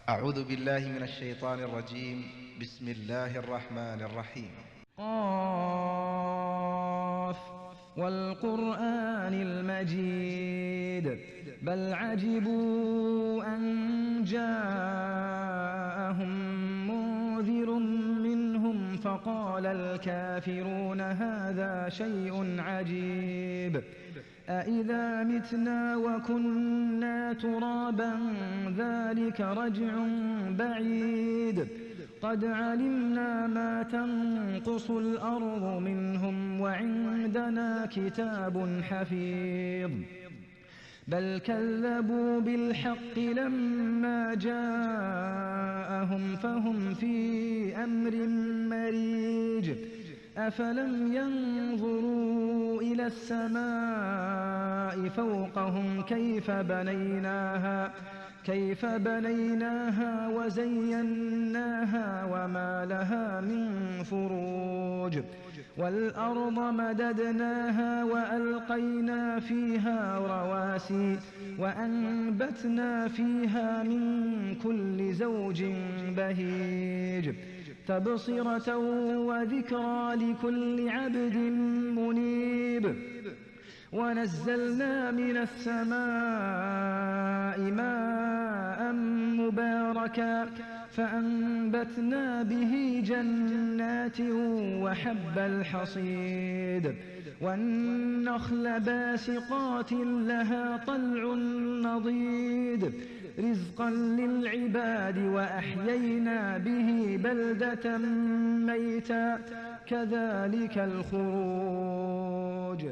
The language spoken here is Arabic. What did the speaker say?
أعوذ بالله من الشيطان الرجيم. بسم الله الرحمن الرحيم. قاف والقرآن المجيد بل عجبوا أن جاءهم منذر منهم فقال الكافرون هذا شيء عجيب أإذا متنا وكنا ترابا ذلك رجع بعيد قد علمنا ما تنقص الأرض منهم وعندنا كتاب حفيظ بل كذبوا بالحق لما جاءهم فهم في أمر مريج أفلم ينظروا إلى السماء فوقهم كيف بنيناها وزيناها وما لها من فروج والأرض مددناها وألقينا فيها رواسي وأنبتنا فيها من كل زوج بهيج تبصرة وذكرى لكل عبد منيب ونزلنا من السماء ماء مباركا فأنبتنا به جنات وحب الحصيد والنخل باسقات لها طلع نضيد رزقا للعباد وأحيينا به بلدة ميتا كذلك الخروج.